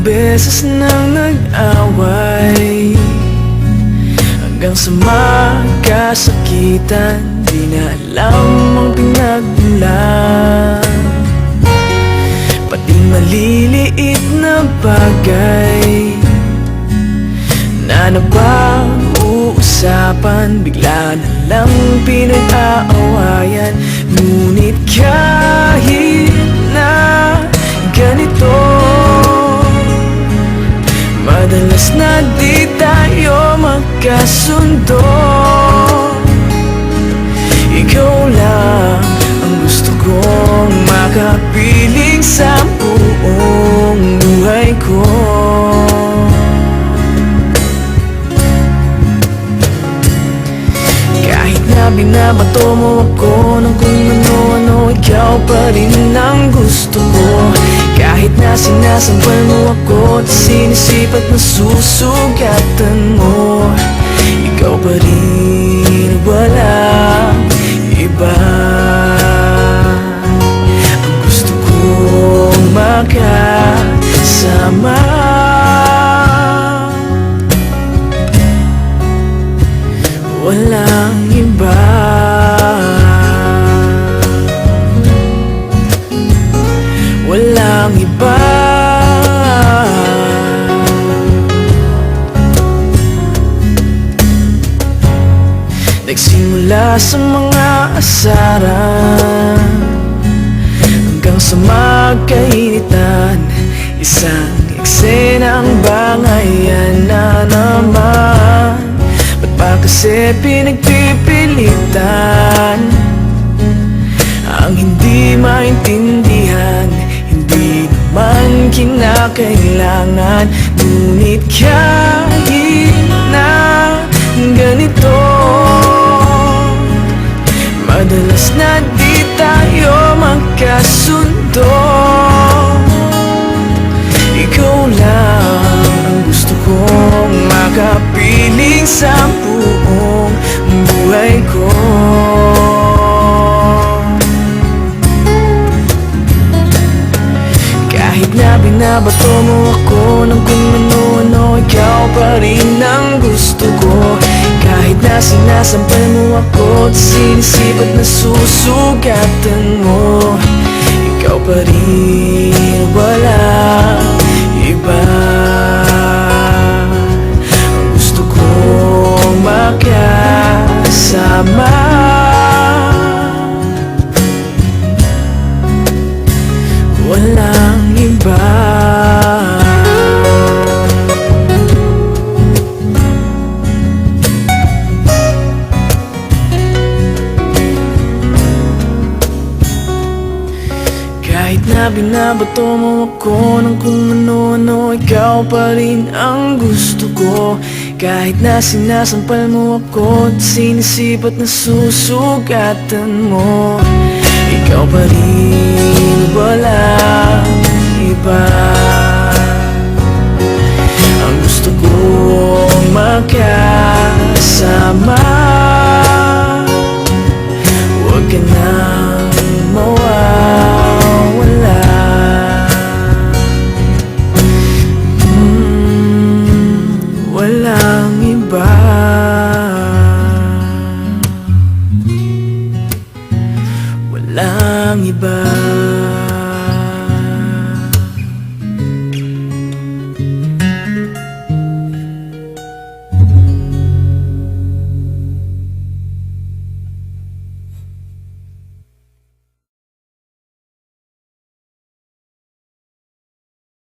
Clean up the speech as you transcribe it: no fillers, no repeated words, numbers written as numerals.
Ilang beses nang nag-away, hanggang sa magkasakitan, di na alam ang pinagmulan. Pati maliliit na bagay na napag-uusapan, bigla na lang pinag-aawayan. Ngunit kahit na ganito, madalas na di tayo magkasundo. Ikaw lang ang gusto kong makapiling sa buong buhay ko. Kahit na binabato mo ako ng kung ano-ano, ikaw pa rin ang gusto ko. Kahit na sinasampal mo ako at sinisipat na susugatan mo, ikaw pa rin, walang iba. Ang gusto kong makasama, walang iba. Walang iba. Nagsimula sa mga asaran hanggang sa magkainitan, isang eksenang bangayan na naman. Ba't ba kasi pinagpipilitan ang hindi maintindihan? Hindi naman kinakailangan. Ngunit kahit na ganito, madalas na di tayo magkasundo. Ikaw lang ang gusto kong makapiling sa buong buhay ko. Kahit na binabato mo ako ng kung ano-ano, ikaw pa rin ang gusto ko. Kahit na sinasampal mo ako at sinisipat na susugatan mo, ikaw pa rin, walang iba. Ang gusto kong makasama, walang iba. Kahit na binabato mo ako ng kung ano-ano, ikaw pa rin ang gusto ko. Kahit na sinasampal mo ako at sinisipat na susugatan mo, ikaw pa rin, walang iba. Ang gusto kong makasama, huwag ka nang mawawala. Walang iba. Walang iba.